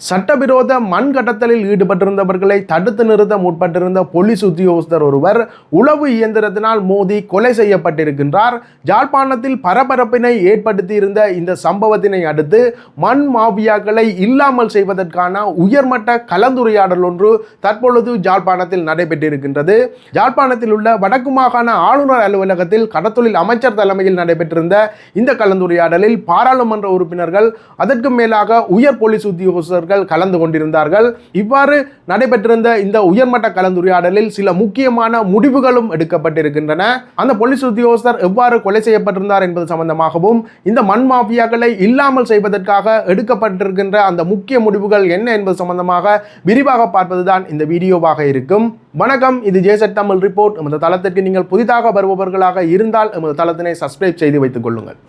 சட்டவிரோத மண் கடத்தலில் ஈடுபட்டிருந்தவர்களை தடுத்து நிறுத்த முற்பட்டிருந்த போலீஸ் உத்தியோகஸ்தர் ஒருவர் உளவு இயந்திரத்தினால் மோதி கொலை செய்யப்பட்டிருக்கின்றார். யாழ்ப்பாணத்தில் பரபரப்பினை ஏற்படுத்தியிருந்த இந்த சம்பவத்தினை அடுத்து மண் மாபியாக்களை இல்லாமல் செய்வதற்கான உயர்மட்ட கலந்துரையாடல் ஒன்று தற்பொழுது யாழ்ப்பாணத்தில் நடைபெற்றிருக்கின்றது. யாழ்ப்பாணத்தில் உள்ள வடக்கு மாகாண ஆளுநர் அலுவலகத்தில் கடத்தொழில் அமைச்சர் தலைமையில் நடைபெற்றிருந்த இந்த கலந்துரையாடலில் பாராளுமன்ற உறுப்பினர்கள், அதற்கு மேலாக உயர் போலீஸ் உத்தியோகஸ்தர்கள் கலந்து கொண்டிருந்தார்கள். இவ்வாறு நடைபெற்றிருந்த இந்த உயர்மட்ட கலந்துரையாடலில் சில முக்கியமான முடிவுகளும் எடுக்கப்பட்டிருக்கின்றன. அந்த போலீஸ் உத்தியோகஸ்தர் எவ்வாறு கொலை செய்யப்பட்டிருந்தார் என்பது சம்பந்தமாகவும், இந்த மண் மாஃபியாக்களை இல்லாமல் செய்வதற்காக எடுக்கப்பட்டிருக்கின்ற அந்த முக்கிய முடிவுகள் என்ன என்பது சம்பந்தமாக விரிவாக பார்ப்பதுதான் இந்த வீடியோவாக இருக்கும். வணக்கம், இது ஜேசட் தமிழ் ரிப்போர்ட். எமது தளத்திற்கு நீங்கள் புதிதாக வருபவர்களாக இருந்தால் எமது தளத்தினை சப்ஸ்கிரைப் செய்து வைத்துக் கொள்ளுங்கள்.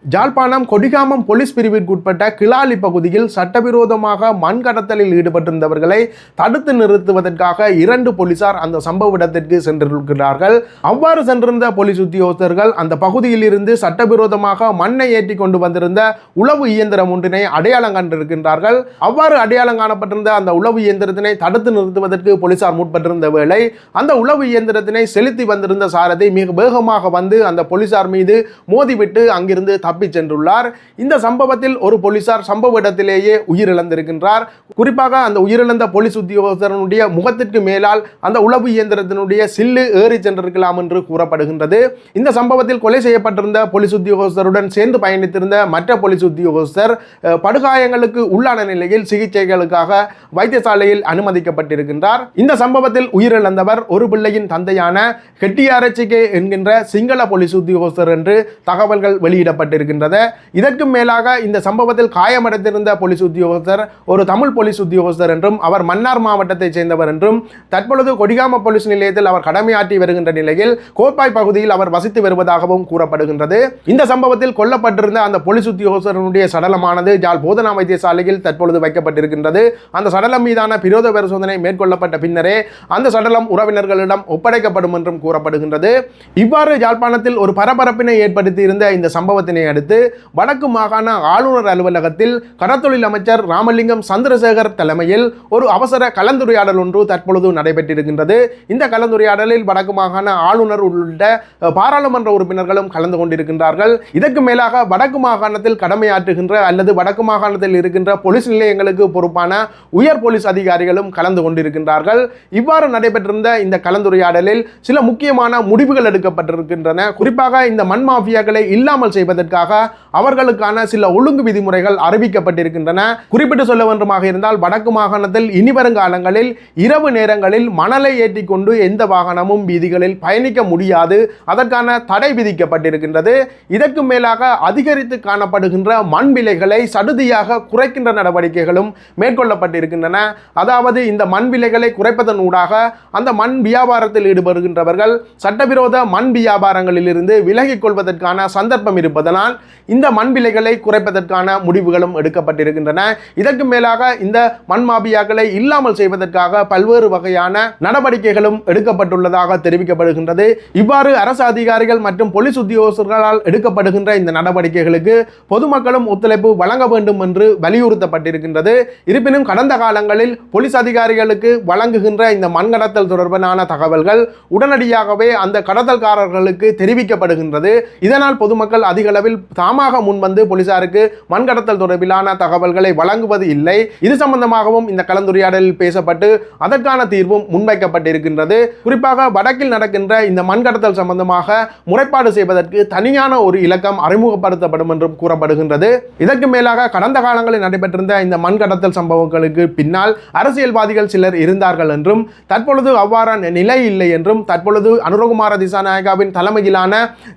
யாழ்ப்பாணம் கொடிகாமம் போலீஸ் பிரிவிற்குட்பட்ட கிளாலி பகுதியில் சட்டவிரோதமாக மண் கடத்தலில் ஈடுபட்டிருந்தவர்களை தடுத்து நிறுத்துவதற்காக 2 போலீசார் அந்த சம்பவ இடத்திற்கு சென்றிருக்கிறார்கள். அவ்வாறு சென்றிருந்த போலீஸ் உத்தியோகஸ்தர்கள் அந்த பகுதியில் இருந்து சட்டவிரோதமாக மண்ணை ஏற்றி கொண்டு வந்திருந்த உளவு இயந்திரம் ஒன்றினை அடையாளம் கண்டிருக்கின்றார்கள். அவ்வாறு அடையாளம் காணப்பட்டிருந்த அந்த உளவு இயந்திரத்தினை தடுத்து நிறுத்துவதற்கு போலீசார் முற்பட்டிருந்த வேளை அந்த உளவு இயந்திரத்தினை செலுத்தி வந்திருந்த சாரதி மிக வேகமாக வந்து அந்த போலீசார் மீது மோதிவிட்டு அங்கிருந்து தப்பி சென்றுள்ளார். இந்த சம்பவத்தில் ஒரு போலீசார் சம்பவ இடத்திலேயே உயிரிழந்திருக்கின்றார். குறிப்பாக அந்த உயிரிழந்த போலீஸ் உத்தியோகஸ்தரனுடைய முகத்திற்கு மேலால் அந்த உளவு இயந்திரத்தினுடைய சில்லு ஏறி சென்றிருக்கலாம் என்று கூறப்படுகின்றது. இந்த சம்பவத்தில் கொலை செய்யப்பட்டிருந்த போலீஸ் உத்தியோகஸ்தருடன் சேர்ந்து பயணித்திருந்த மற்ற போலீஸ் உத்தியோகஸ்தர் படுகாயங்களுக்கு உள்ளான நிலையில் சிகிச்சைகளுக்காக வைத்தியசாலையில் அனுமதிக்கப்பட்டிருக்கின்றார். இந்த சம்பவத்தில் உயிரிழந்தவர் ஒரு பிள்ளையின் தந்தையான கெட்டியாரச்சிகே என்கின்ற சிங்கள போலீஸ் உத்தியோகஸ்தர் என்று தகவல்கள் வெளியிடப்பட்டிருக்கின்றன. இதற்கு மேலாக இந்த சம்பவத்தில் காயமடைந்திருந்த போலீஸ் உத்தியோகஸ்தர் ஒரு தமிழ் போலீஸ் உத்தியோகஸ்தர் என்றும் அவர் மன்னார் மாவட்டத்தைச் சேர்ந்தவர் என்றும் தற்பொழுது கொடிகாம போலீஸ் நிலையத்தில் அவர் கடமையாற்றி வருகின்ற நிலையில் கோப்பாய் பகுதியில் அவர் வசித்து வருவதாகவும் கூறப்படுகின்றது. இந்த சம்பவத்தில் கொல்லப்பட்டிருந்த அந்த போலீஸ் உத்தியோகஸ்தருடைய சடலமானது யாழ் போதனா வைத்தியசாலையில் தற்பொழுது வைக்கப்பட்டிருக்கின்றது. அந்த சடலம் மீதான பிரேத பரிசோதனை மேற்கொள்ளப்பட்ட பின்னரே அந்த சடலம் உறவினர்களிடம் ஒப்படைக்கப்படும் என்றும் கூறப்படுகின்றது. இவ்வாறு யாழ்ப்பாணத்தில் ஒரு பரபரப்பினை ஏற்படுத்தி இருந்த இந்த சம்பவத்தினை அடுத்து வடக்கு மாகாண ஆளுநர் அலுவலகத்தில் கடத்தொழில் அமைச்சர் ராமலிங்கம் சந்திரசேகர் தலைமையில் ஒரு அவசர கலந்துரையாடல் ஒன்று தற்பொழுது நடைபெற்றிருக்கின்றது. இந்த கலந்துரையாடலில் வடக்கு மாகாண ஆளுநர் உள்ளிட்ட பாராளுமன்ற உறுப்பினர்களும் கலந்து கொண்டிருக்கின்றார்கள். இதற்கு மேலாக வடக்கு மாகாணத்தில் கடமையாற்றுகின்ற அல்லது வடக்கு மாகாணத்தில் இருக்கின்ற போலீஸ் நிலையங்களுக்கு பொறுப்பான உயர் போலீஸ் அதிகாரிகளும் கலந்து கொண்டிருக்கின்றார்கள். இவ்வாறு நடைபெற்றிருந்த இந்த கலந்துரையாடலில் சில முக்கியமான முடிவுகள் எடுக்கப்பட்டிருக்கின்றன. குறிப்பாக இந்த மண் மாஃபியாக்களை இல்லாமல் செய்வதற்காக அவர்களுக்கான சில ஒழுங்கு விதிமுறைகள் அறிவிக்கப்பட்டிருக்கின்றன. குறிப்பிட்டு சொல்ல வேண்டுமாக இருந்தால் வடக்கு மாகாணத்தில் இனிவரும் காலங்களில் இரவு நேரங்களில் மணலை ஏற்றிக்கொண்டு எந்த வாகனமும் வீதிகளில் பயணிக்க முடியாது, அதற்கான தடை விதிக்கப்பட்டிருக்கின்றது. இதற்கு மேலாக அதிகரித்து காணப்படுகின்ற மண் விலைகளை சடுதியாக குறைக்கின்ற நடவடிக்கைகளும் மேற்கொள்ளப்பட்டிருக்கின்றன. அதாவது இந்த மண் விலைகளை குறைப்பதன் ஊடாக அந்த மண் வியாபாரத்தில் ஈடுபடுகின்றவர்கள் சட்டவிரோத மண் வியாபாரங்களில் இருந்து விலகிக் கொள்வதற்கான சந்தர்ப்பம் இருப்பதனால் இந்த மண் விலைகளை குறைப்பதற்கான முடிவுகளும் எடுக்கப்பட்டிருக்கின்றன. இதற்கு மேலாக இந்த மண் மாபியாக்களை இல்லாமல் செய்வதற்காக பல்வேறு வகையான நடவடிக்கைகளும் எடுக்கப்பட்டுள்ளதாக தெரிவிக்கப்படுகின்றது. இவ்வாறு அரசு அதிகாரிகள் மற்றும் போலீஸ் உத்தியோகஸ்தர்களால் எடுக்கப்படுகின்ற இந்த நடவடிக்கைகளுக்கு பொதுமக்களும் ஒத்துழைப்பு வழங்க வேண்டும் என்று வலியுறுத்தப்பட்டிருக்கின்றது. இருப்பினும் கடந்த காலங்களில் போலீஸ் அதிகாரிகளுக்கு வழங்குகின்ற இந்த மண் கடத்தல் தொடர்பான தகவல்கள் உடனடியாகவே அந்த கடத்தல்காரர்களுக்கு தெரிவிக்கப்படுகின்றது. இதனால் பொதுமக்கள் அதிக அளவில் தாமாக முன்வந்து போலீசாருக்கு மண் கடத்தல் தொடர்பிலான தகவல்களை வழங்குவது இல்லை. இது சம்பந்தமாகவும் இந்த கலந்துரையாடலில் பேசப்பட்டு அதற்கான தீர்வும் முன்வைக்கப்பட்டிருக்கின்றது. குறிப்பாக வடக்கில் நடக்கின்ற இந்த மண் கடத்தல் சம்பந்தமாக முறைப்பாடு செய்வதற்கு தனியான ஒரு இலக்கம் அறிமுகப்படுத்தப்படும் என்றும் கூறப்படுகின்றது. இதற்கு மேலாக கடந்த காலங்களில் நடைபெற்றிருந்த இந்த மண் கடத்தல் சம்பவங்களுக்கு பின்னால் அரசியல்வாதிகள் சிலர் இருந்தார்கள் என்றும் தற்பொழுது அவ்வாறான நிலை இல்லை என்றும் தற்பொழுது அனுரகுமார திசாநாயகாவின் தலைமையிலான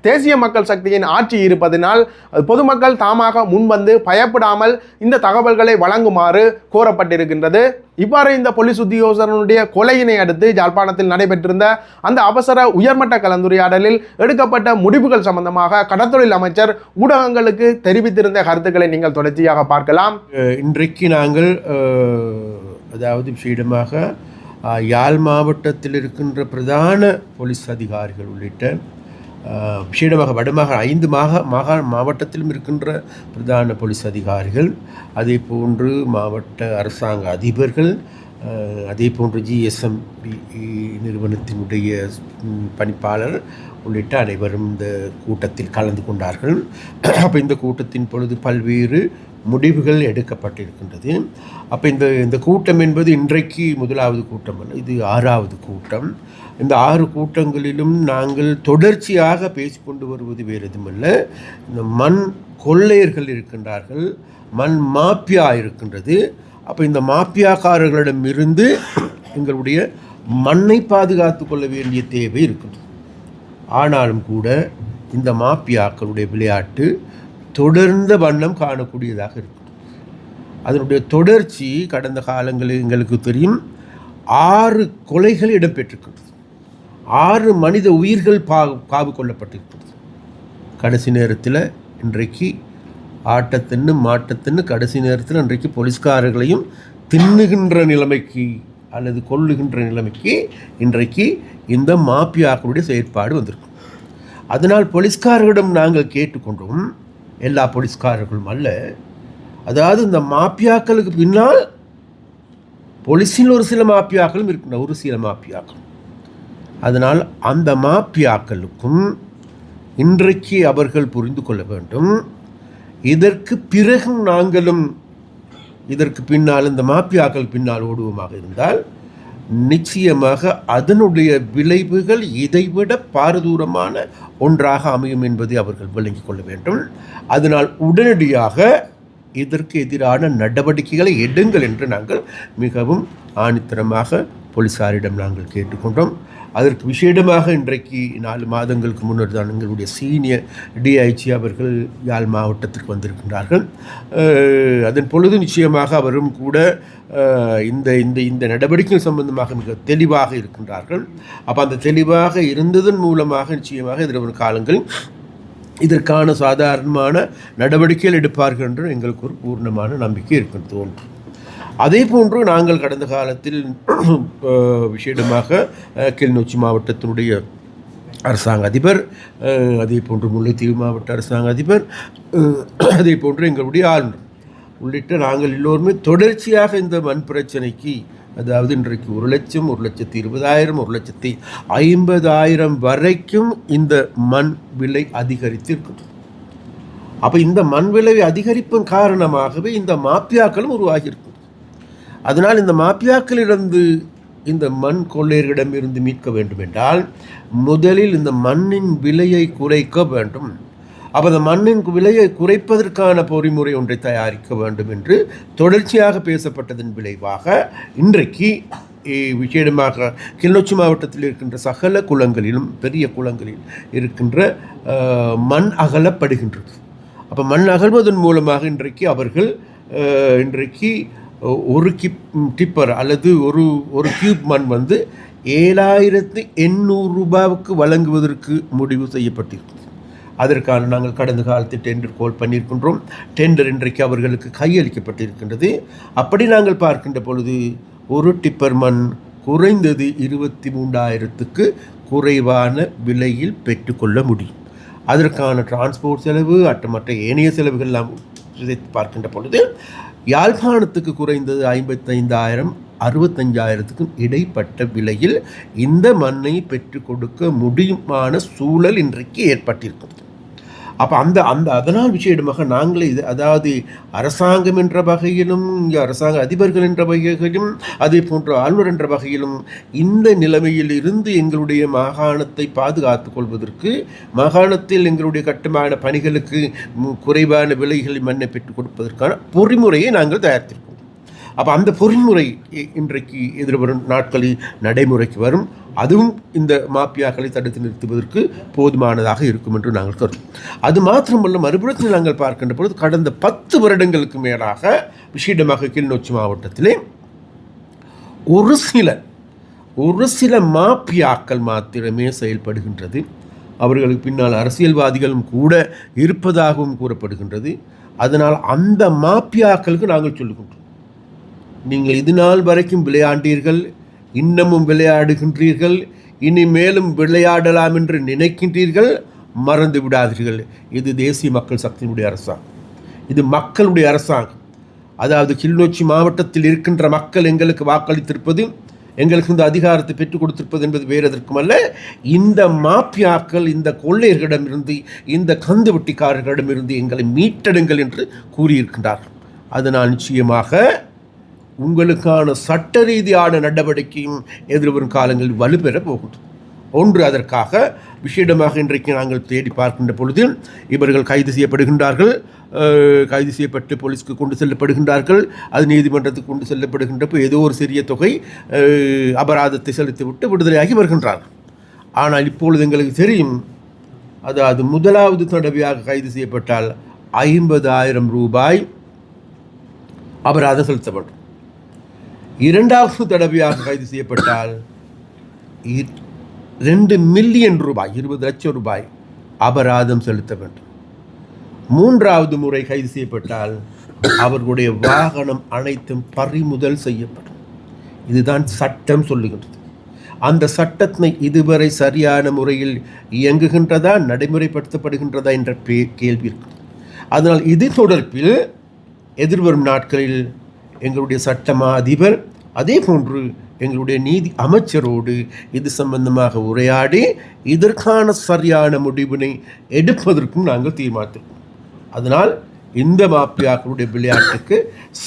தேசிய மக்கள் சக்தியின் ஆட்சி இருப்பதனால் பொதுமக்கள் தாமாக முன்வந்து பயப்படாமல் இந்த தகவல்களை வழங்குமாறு கோரப்பட்டிருக்கின்றது. இவ்வாறு இந்த போலீஸ் உத்தியோகஸ்தரனுடைய கொலையினை அடுத்து யாழ்ப்பாணத்தில் நடைபெற்றிருந்த அந்த அவசர உயர்மட்ட கலந்துரையாடலில் எடுக்கப்பட்ட முடிவுகள் சம்பந்தமாக கடத்தொழில் அமைச்சர் ஊடகங்களுக்கு தெரிவித்திருந்த கருத்துக்களை நீங்கள் தொடர்ச்சியாக பார்க்கலாம். இன்றைக்கு நாங்கள் அதாவது விஷயமாக யாழ் மாவட்டத்தில் இருக்கின்ற பிரதான போலீஸ் அதிகாரிகள் உள்ளிட்ட விசேடமாக வடமாக 5 மாவட்டத்திலும் இருக்கின்ற பிரதான போலீஸ் அதிகாரிகள், அதே போன்று மாவட்ட அரசாங்க அதிபர்கள், அதே போன்று GSMB நிறுவனத்தினுடைய பணிப்பாளர் உள்ளிட்ட அனைவரும் இந்த கூட்டத்தில் கலந்து கொண்டார்கள். அப்போ இந்த கூட்டத்தின் பொழுது பல்வேறு முடிவுகள் எடுக்கப்பட்டிருக்கின்றது. அப்போ இந்த கூட்டம் என்பது இன்றைக்கு முதலாவது கூட்டம் அல்ல, இது 6வது கூட்டம். இந்த 6 கூட்டங்களிலும் நாங்கள் தொடர்ச்சியாக பேசிக்கொண்டு வருவது வேறு எதுவுமல்ல, இந்த மண் கொள்ளையர்கள் இருக்கின்றார்கள், மண் மாப்பியா இருக்கின்றது. அப்போ இந்த மாப்பியாக்காரர்களிடமிருந்து எங்களுடைய மண்ணை பாதுகாத்து கொள்ள வேண்டிய தேவை இருக்கின்றது. ஆனாலும் கூட இந்த மாப்பியாக்களுடைய விளையாட்டு தொடர்ந்த வண்ணம் காணக்கூடியதாக இருக்குது. அதனுடைய தொடர்ச்சி கடந்த காலங்களில் எங்களுக்கு தெரியும், 6 கொலைகள் இடம்பெற்றிருக்கின்றது, 6 மனித உயிர்கள் காவு கொள்ளப்பட்டிருக்கிறது. கடைசி நேரத்தில் இன்றைக்கு ஆட்டத்தின்னு மாட்டத்தின்னு கடைசி நேரத்தில் இன்றைக்கு போலீஸ்காரர்களையும் தின்னுகின்ற நிலைமைக்கு அல்லது கொல்லுகின்ற நிலைமைக்கு இன்றைக்கு இந்த மாப்பியாக்களுடைய செயற்பாடு வந்திருக்கு. அதனால் போலீஸ்காரர்களிடம் நாங்கள் கேட்டுக்கொண்டோம், எல்லா போலீஸ்காரர்களும் அல்ல, அதாவது இந்த மாப்பியாக்களுக்கு பின்னால் போலீஸில் ஒரு சில மாப்பியாக்களும் இருக்கின்ற ஒரு சில மாப்பியாக்கள். அதனால் அந்த மாப்பியாக்களுக்கும் இன்றைக்கு அவர்கள் புரிந்து கொள்ள வேண்டும், இதற்கு பிறகு நாங்களும் இதற்கு பின்னால் இந்த மாப்பியாக்கள் பின்னால் ஓடுவோமாக இருந்தால் நிச்சயமாக அதனுடைய விளைவுகள் இதைவிட பாரதூரமான ஒன்றாக அமையும் என்பதை அவர்கள் விளங்கிக் கொள்ள வேண்டும். அதனால் உடனடியாக இதற்கு எதிரான நடவடிக்கைகளை எடுங்கள் என்று நாங்கள் மிகவும் ஆணித்தரமாக போலீஸாரிடம் நாங்கள் கேட்டுக்கொண்டோம். அதற்கு விசேடமாக இன்றைக்கு 4 மாதங்களுக்கு முன்னர் தான் எங்களுடைய சீனியர் DIG அவர்கள் யாழ் மாவட்டத்திற்கு வந்திருக்கின்றார்கள். அதன் பொழுது நிச்சயமாக அவரும் கூட இந்த இந்த இந்த நடவடிக்கைகள் சம்பந்தமாக மிக தெளிவாக இருக்கின்றார்கள். அப்போ அந்த தெளிவாக இருந்ததன் மூலமாக நிச்சயமாக எதிர்வரும் காலங்களில் இதற்கான சாதாரணமான நடவடிக்கைகள் எடுப்பார்கள் என்று எங்களுக்கு ஒரு பூர்ணமான நம்பிக்கை இருக்கின்றது ஒன்று. அதே போன்று நாங்கள் கடந்த காலத்தில் விசேடமாக கிளிநொச்சி மாவட்டத்தினுடைய அரசாங்க அதிபர், அதே போன்று முல்லைத்தீவு மாவட்ட அரசாங்க அதிபர், அதே போன்று எங்களுடைய ஆளுநர் உள்ளிட்ட நாங்கள் எல்லோருமே தொடர்ச்சியாக இந்த மண் பிரச்சனைக்கு, அதாவது இன்றைக்கு 1 லட்சம், 1,20,000, 1,50,000 வரைக்கும் இந்த மண் விலை அதிகரித்திருக்கிறது. அப்போ இந்த மண் விலை அதிகரிப்பின் காரணமாகவே இந்த மாப்பியாக்களும் உருவாகியிருக்கும். அதனால் இந்த மாப்பியாக்களிலிருந்து இந்த மண் கொள்ளையர்களிடமிருந்து மீட்க வேண்டும் என்றால் முதலில் இந்த மண்ணின் விலையை குறைக்க வேண்டும். அப்போ அந்த மண்ணின் விலையை குறைப்பதற்கான பொறிமுறை ஒன்றை தயாரிக்க வேண்டும் என்று தொடர்ச்சியாக பேசப்பட்டதன் விளைவாக இன்றைக்கு விசேடமாக கிளிநொச்சி மாவட்டத்தில் இருக்கின்ற சகல குளங்களிலும் பெரிய குளங்களில் இருக்கின்ற மண் அகலப்படுகின்றது. அப்போ மண் அகழ்வதன் மூலமாக இன்றைக்கு அவர்கள் இன்றைக்கு ஒரு டிப்பர் அல்லது ஒரு கியூப் மண் 7,800 ரூபாவுக்கு வழங்குவதற்கு முடிவு செய்யப்பட்டிருக்கிறது. அதற்கான நாங்கள் கடந்த காலத்தில் டெண்டர் கோல் பண்ணியிருக்கின்றோம். டெண்டர் இன்றைக்கு அவர்களுக்கு கையளிக்கப்பட்டிருக்கின்றது. அப்படி நாங்கள் பார்க்கின்ற பொழுது ஒரு டிப்பர் மண் குறைந்தது 23,000க்கு குறைவான விலையில் பெற்றுக்கொள்ள முடியும். அதற்கான டிரான்ஸ்போர்ட் செலவு மற்ற ஏனைய செலவுகள் எல்லாம் பார்க்கின்ற பொழுது யாழ்ப்பாணத்துக்கு குறைந்தது 55,000 65,000க்கும் இடைப்பட்ட விலையில் இந்த மண்ணை பெற்றுக் கொடுக்க முடியுமான சூழல் இன்றைக்கு ஏற்பட்டிருக்கிறது. அப்போ அதனால் விசேடமாக நாங்களே அதாவது அரசாங்கம் என்ற வகையிலும் அரசாங்க அதிபர்கள் என்ற வகையிலும் அதே போன்ற ஆளுநர் என்ற வகையிலும் இந்த நிலைமையில் இருந்து எங்களுடைய மாகாணத்தை பாதுகாத்துக் கொள்வதற்கு, மாகாணத்தில் எங்களுடைய கட்டுமான பணிகளுக்கு குறைவான விலைகளில் மண்ணை பெற்றுக் கொடுப்பதற்கான பொறிமுறையை நாங்கள் தயாரித்திருக்கோம். அப்போ அந்த பொறிமுறை இன்றைக்கு எதிர்வரும் நாட்களில் நடைமுறைக்கு வரும். அதுவும் இந்த மாப்பியாக்களை தடுத்து நிறுத்துவதற்கு போதுமானதாக இருக்கும் என்று நாங்கள் கருதும். அது மாத்திரமல்ல, மறுபுறத்தில் நாங்கள் பார்க்கின்ற பொழுது கடந்த 10 வருடங்களுக்கு மேலாக விசேடமாக கிளிநொச்சி மாவட்டத்திலே ஒரு சில மாப்பியாக்கள் மாத்திரமே செயல்படுகின்றது. அவர்களுக்கு பின்னால் அரசியல்வாதிகளும் கூட இருப்பதாகவும் கூறப்படுகின்றது. அதனால் அந்த மாப்பியாக்களுக்கு நாங்கள் சொல்லுகின்றோம், நீங்கள் இது நாள் வரைக்கும் விளையாண்டீர்கள், இன்னமும் விளையாடுகின்றீர்கள், இனி மேலும் விளையாடலாம் என்று நினைக்கின்றீர்கள். மறந்து விடாதீர்கள், இது தேசிய மக்கள் சக்தியினுடைய அரசாங்கம், இது மக்களுடைய அரசாங்கம். அதாவது கிளிநொச்சி மாவட்டத்தில் இருக்கின்ற மக்கள் எங்களுக்கு வாக்களித்திருப்பது, எங்களுக்கு இந்த அதிகாரத்தை பெற்றுக் கொடுத்திருப்பது என்பது வேறு எதற்கும் அல்ல, இந்த மாப்பியாக்கள், இந்த கொள்ளையர்களிடமிருந்து, இந்த கந்து வெட்டிக்காரர்களிடமிருந்து எங்களை மீட்டெடுங்கள் என்று கூறியிருக்கின்றார்கள். அதனால் நிச்சயமாக உங்களுக்கான சட்ட ரீதியான நடவடிக்கையும் எதிர்வரும் காலங்களில் வலுப்பெறப் போகின்றது. ஒன்று, அதற்காக விஷேடமாக இன்றைக்கு நாங்கள் தேடி பார்க்கின்ற பொழுது இவர்கள் கைது செய்யப்படுகின்றார்கள். கைது செய்யப்பட்டு போலீஸ்க்கு கொண்டு செல்லப்படுகின்றார்கள். அது நீதிமன்றத்துக்கு கொண்டு செல்லப்படுகின்றப்போ ஏதோ ஒரு சிறிய தொகை அபராதத்தை செலுத்திவிட்டு விடுதலையாகி வருகின்றார்கள். ஆனால் இப்பொழுது எங்களுக்கு தெரியும், அதாவது முதலாவது தடவையாக கைது செய்யப்பட்டால் 50,000 ரூபாய் அபராதம் செலுத்தப்படும். இரண்டாவது தடவையாக கைது செய்யப்பட்டால் 2 மில்லியன் ரூபாய், 20 லட்சம் ரூபாய் அபராதம் செலுத்த வேண்டும். மூன்றாவது முறை கைது செய்யப்பட்டால் அவர்களுடைய வாகனம் அனைத்தும் பறிமுதல் செய்யப்படும். இதுதான் சட்டம் சொல்லுகின்றது. அந்த சட்டத்தை இதுவரை சரியான முறையில் இயங்குகின்றதா, நடைமுறைப்படுத்தப்படுகின்றதா என்ற கேள்வி இருக்கிறது. அதனால் இது தொடர்பில் எதிர்வரும் நாட்களில் எங்களுடைய சட்டமா அதிபர், அதே போன்று எங்களுடைய நீதி அமைச்சரோடு இது சம்பந்தமாக உரையாடி இதற்கான சரியான முடிவினை எடுப்பதற்கும் நாங்கள் தீர்மானித்தோம். அதனால் இந்த மாப்பியாக்களுடைய விளையாட்டுக்கு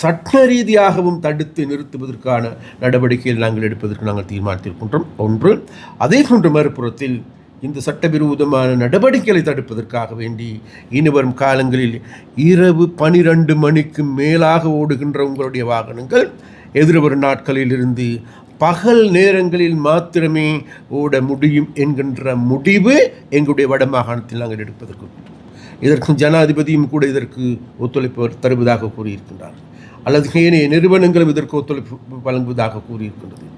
சட்ட ரீதியாகவும் தடுத்து நிறுத்துவதற்கான நடவடிக்கைகள் நாங்கள் எடுப்பதற்கு நாங்கள் தீர்மானித்திருக்கின்றோம். ஒன்று, அதே போன்ற மறுபுறத்தில் இந்த சட்டவிரோதமான நடவடிக்கைகளை தடுப்பதற்காக வேண்டி இனிவரும் காலங்களில் இரவு 12 மணிக்கு மேலாக ஓடுகின்ற உங்களுடைய வாகனங்கள் எதிர்வரும் நாட்களில் இருந்து பகல் நேரங்களில் மாத்திரமே ஓட முடியும் என்கின்ற முடிவு எங்களுடைய வடமாகாணத்தில் நாங்கள் எடுப்பதற்கு, இதற்கு ஜனாதிபதியும் கூட இதற்கு ஒத்துழைப்பு தருவதாக கூறியிருக்கின்றார், அல்லது ஏனைய நிறுவனங்களும் இதற்கு ஒத்துழைப்பு வழங்குவதாக கூறியிருக்கின்றது.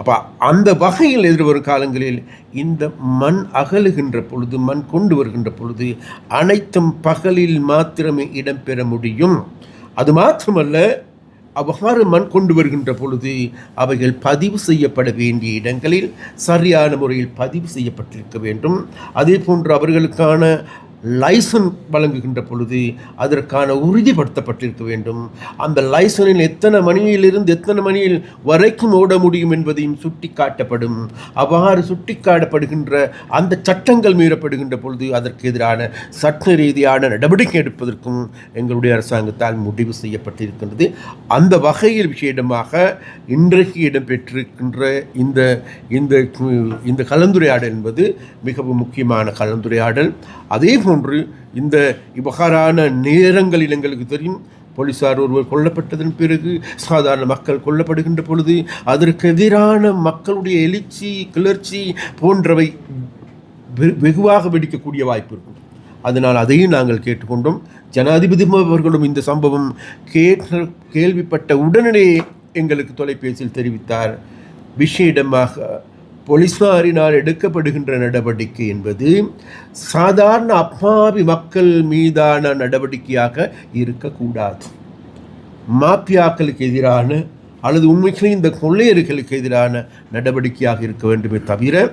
அப்போ அந்த வகையில் எதிர்வரும் காலங்களில் இந்த மண் அகலுகின்ற பொழுது, மண் கொண்டு வருகின்ற பொழுது அனைத்தும் பகலில் மாத்திரமே இடம்பெற முடியும். அது மாத்திரமல்ல, அவ்வாறு மண் கொண்டு வருகின்ற பொழுது அவைகள் பதிவு செய்யப்பட வேண்டிய இடங்களில் சரியான முறையில் பதிவு செய்யப்பட்டிருக்க வேண்டும். அதே போன்று அவர்களுக்கான லைசன் வழங்குகின்ற பொழுது அதற்கான உறுதிப்படுத்தப்பட்டிருக்க வேண்டும். அந்த லைசனில் எத்தனை மணியிலிருந்து எத்தனை மணியில் வரைக்கும் ஓட முடியும் என்பதையும் சுட்டி காட்டப்படும். அவ்வாறு சுட்டி காட்டப்படுகின்ற அந்த சட்டங்கள் மீறப்படுகின்ற பொழுது அதற்கு எதிரான சட்ட ரீதியான நடவடிக்கை எடுப்பதற்கும் எங்களுடைய அரசாங்கத்தால் முடிவு செய்யப்பட்டிருக்கின்றது. அந்த வகையில் விஷயமாக இன்றைக்கு இடம்பெற்றிருக்கின்ற இந்த கலந்துரையாடல் என்பது மிகவும் முக்கியமான கலந்துரையாடல். அதே போன்று இந்த இவ்வாறான நேரங்களில் எங்களுக்கு தெரியும், போலீசார் ஒருவர் கொல்லப்பட்டதன் பிறகு சாதாரண மக்கள் கொல்லப்படுகின்ற பொழுது அதற்கு எதிரான மக்களுடைய எழுச்சி, கிளர்ச்சி போன்றவை வெகுவாக வெடிக்கக்கூடிய வாய்ப்பு இருக்கும். அதனால் அதையும் நாங்கள் கேட்டுக்கொண்டோம். ஜனாதிபதி அவர்களும் இந்த சம்பவம் கேள்விப்பட்ட உடனே எங்களுக்கு தொலைபேசியில் தெரிவித்தார். விஷேடமாக போலீசாரினால் எடுக்கப்படுகின்ற நடவடிக்கை என்பது சாதாரண அப்பாவி மக்கள் மீதான நடவடிக்கையாக இருக்கக்கூடாது. மாப்பியாக்களுக்கு எதிரான அல்லது உண்மையிலே இந்த கொள்ளையர்களுக்கு எதிரான நடவடிக்கையாக இருக்க வேண்டுமே தவிர,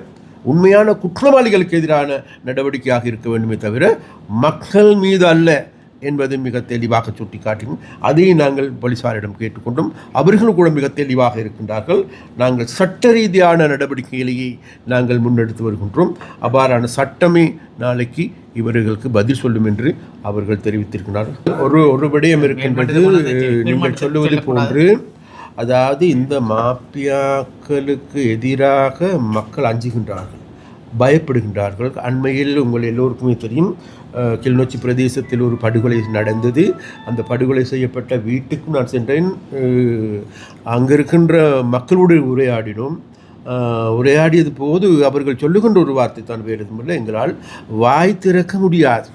உண்மையான குற்றவாளிகளுக்கு எதிரான நடவடிக்கையாக இருக்க வேண்டுமே தவிர மக்கள் மீது அல்ல என்பதை மிக தெளிவாக சுட்டிக்காட்டினோம். அதை நாங்கள் போலீசாரிடம் கேட்டுக்கொண்டோம். அவர்களும் கூட மிக தெளிவாக இருக்கின்றார்கள். நாங்கள் சட்ட ரீதியான நடவடிக்கைகளையே நாங்கள் முன்னெடுத்து வருகின்றோம். அவ்வாறான சட்டமே நாளைக்கு இவர்களுக்கு பதில் சொல்லும் என்று அவர்கள் தெரிவித்திருக்கிறார்கள். ஒரு விடயம் இருக்கின்றது, நீங்கள் சொல்லுவது போன்று, அதாவது இந்த மாப்பியாக்களுக்கு எதிராக மக்கள் அஞ்சுகின்றார்கள், பயப்படுகின்றார்கள். அண்மையில் உங்கள் எல்லோருக்குமே தெரியும், கிளிநொச்சி பிரதேசத்தில் ஒரு படுகொலை நடந்தது. அந்த படுகொலை செய்யப்பட்ட வீட்டுக்கும் நான் சென்றேன். அங்கே இருக்கின்ற மக்களோடு உரையாடினோம். உரையாடியது போது அவர்கள் சொல்லுகின்ற ஒரு வார்த்தை தான், வேறு எதுவும் இல்லை, எங்களால் வாய் திறக்க முடியாது.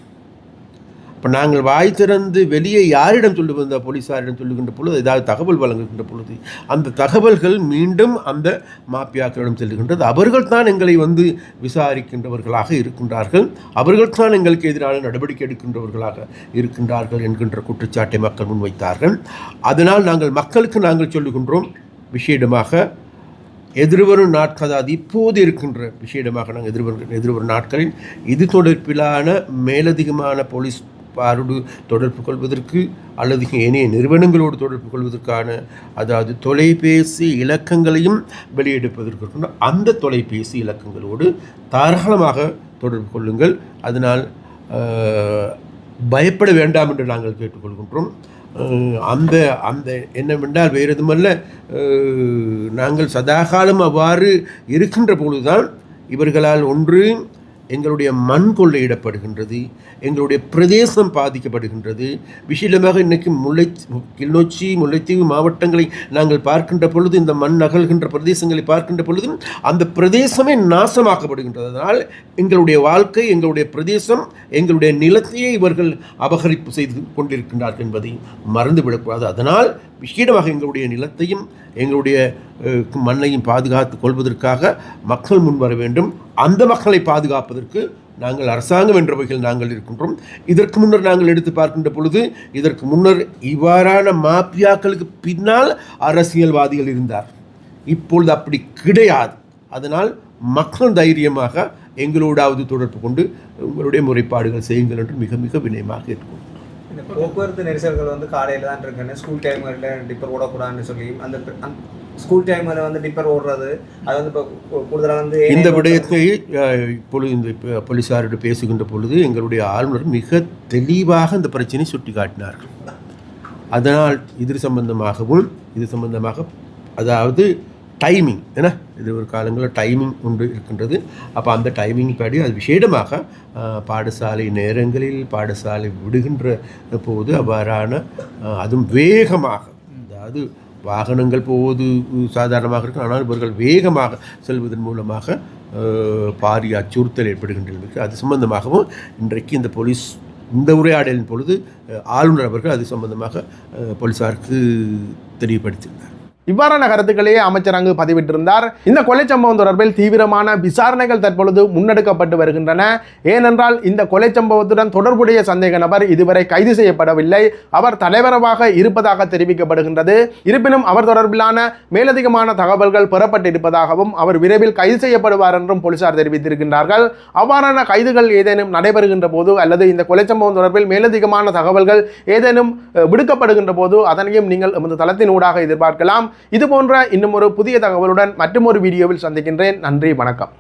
இப்போ நாங்கள் வாய் திறந்து வெளியே யாரிடம் சொல்லுவது, அந்த போலீஸாரிடம் சொல்லுகின்ற பொழுது, ஏதாவது தகவல் வழங்குகின்ற பொழுது அந்த தகவல்கள் மீண்டும் அந்த மாப்பியாக்களிடம் செல்லுகின்றது. அவர்கள் தான் எங்களை வந்து விசாரிக்கின்றவர்களாக இருக்கின்றார்கள், அவர்கள் தான் எங்களுக்கு எதிரான நடவடிக்கை எடுக்கின்றவர்களாக இருக்கின்றார்கள் என்கின்ற குற்றச்சாட்டை மக்கள் முன்வைத்தார்கள். அதனால் நாங்கள் மக்களுக்கு சொல்லுகின்றோம், விஷயமாக எதிர்வரும் நாட்கள், அதாவது இப்போது இருக்கின்ற விஷயமாக நாங்கள் எதிர்வரும் நாட்களில் இது தொடர்பிலான மேலதிகமான போலீஸ் பாரோடு தொடர்பு கொள்வதற்கு அல்லது ஏனைய நிறுவனங்களோடு தொடர்பு கொள்வதற்கான அதாவது தொலைபேசி இலக்கங்களையும் வெளியெடுப்பதற்கு அந்த தொலைபேசி இலக்கங்களோடு தாராளமாக தொடர்பு கொள்ளுங்கள். அதனால் பயப்பட வேண்டாம் என்று நாங்கள் கேட்டுக்கொள்கின்றோம். அந்த அந்த என்னவென்றால் வேறு எதுமல்ல, நாங்கள் சதாகாலம் அவ்வாறு இருக்கின்ற பொழுதுதான் இவர்களால் ஒன்று எங்களுடைய மண் கொள்ளையிடப்படுகின்றது, எங்களுடைய பிரதேசம் பாதிக்கப்படுகின்றது. விசேடமாக இன்றைக்கு கிளிநொச்சி, முல்லைத்தீவு மாவட்டங்களை நாங்கள் பார்க்கின்ற பொழுது, இந்த மண் நகழ்கின்ற பிரதேசங்களை பார்க்கின்ற பொழுது அந்த பிரதேசமே நாசமாக்கப்படுகின்றது. அதனால் எங்களுடைய வாழ்க்கை, எங்களுடைய பிரதேசம், எங்களுடைய நிலத்தையே இவர்கள் அபகரிப்பு செய்து கொண்டிருக்கின்றார்கள் என்பதை மறந்துவிடக்கூடாது. அதனால் விசேடமாக எங்களுடைய நிலத்தையும் எங்களுடைய மண்ணையும் பாதுகாத்துக் கொள்வதற்காக மக்கள் முன்வர வேண்டும். அந்த மக்களை பாதுகாப்பதற்கு நாங்கள் அரசாங்கம் என்ற வகையில் நாங்கள் இருக்கின்றோம். இதற்கு முன்னர் நாங்கள் எடுத்து பார்க்கின்ற பொழுது, இதற்கு முன்னர் இவ்வாறான மாபியாக்களுக்கு பின்னால் அரசியல்வாதிகள் இருந்தார். இப்பொழுது அப்படி கிடையாது. அதனால் மக்கள் தைரியமாக எங்களோடாவது தொடர்பு கொண்டு உங்களுடைய முறைப்பாடுகள் செய்யுங்கள் என்று மிக மிக வினயமாக இருக்கும். இந்த போக்குவரத்து நெரிசல்கள் வந்து காலையில் தான் இருக்குன்னு, ஸ்கூல் டைமில் டிப்பர் ஓடக்கூடாதுன்னு சொல்லி அந்த ஸ்கூல் டைமில் வந்து டிப்பர் ஓடுறது அது வந்து இப்போ கூடுதலாக வந்து இந்த விடயத்தை இப்பொழுது இந்த போலீஸாரோடு பேசுகின்ற பொழுது எங்களுடைய ஆளுநர் மிக தெளிவாக இந்த பிரச்சனையை சுட்டி காட்டினார்கள். அதனால் இது சம்பந்தமாக அதாவது டைமிங் ஏன்னா இது ஒரு காலங்களில் டைமிங் ஒன்று இருக்கின்றது. அப்போ அந்த டைமிங் படி அது விசேடமாக பாடசாலை நேரங்களில் பாடசாலை விடுகின்ற போது அவ்வாறான அதுவும் வேகமாக, அதாவது வாகனங்கள் போவது சாதாரணமாக இருக்கும், ஆனால் இவர்கள் வேகமாக செல்வதன் மூலமாக பாரிய அச்சுறுத்தல் ஏற்படுகின்றது. அது சம்பந்தமாகவும் இன்றைக்கு இந்த போலீஸ் இந்த உரையாடலின் பொழுது ஆளுநர் அவர்கள் அது சம்பந்தமாக போலீஸாருக்கு தெரியப்படுத்தினார். இவ்வாறான கருத்துக்களையே அமைச்சர் அங்கு பதிவிட்டிருந்தார். இந்த கொலை சம்பவம் தொடர்பில் தீவிரமான விசாரணைகள் தற்பொழுது முன்னெடுக்கப்பட்டு வருகின்றன. ஏனென்றால் இந்த கொலை சம்பவத்துடன் தொடர்புடைய சந்தேக நபர் இதுவரை கைது செய்யப்படவில்லை. அவர் தலைவரவாக இருப்பதாக தெரிவிக்கப்படுகின்றது. இருப்பினும் அவர் தொடர்பிலான மேலதிகமான தகவல்கள் பெறப்பட்டிருப்பதாகவும் அவர் விரைவில் கைது செய்யப்படுவார் என்றும் போலீசார் தெரிவித்திருக்கின்றார்கள். அவ்வாறான கைதுகள் ஏதேனும் நடைபெறுகின்ற போது அல்லது இந்த கொலை சம்பவம் தொடர்பில் மேலதிகமான தகவல்கள் ஏதேனும் விடுக்கப்படுகின்ற போது அதனையும் நீங்கள் எமது தளத்தின் ஊடாக எதிர்பார்க்கலாம். இது போன்ற இன்னும் ஒரு புதிய தகவலுடன் மற்றும் ஒரு வீடியோவில் சந்திக்கின்றேன். நன்றி, வணக்கம்.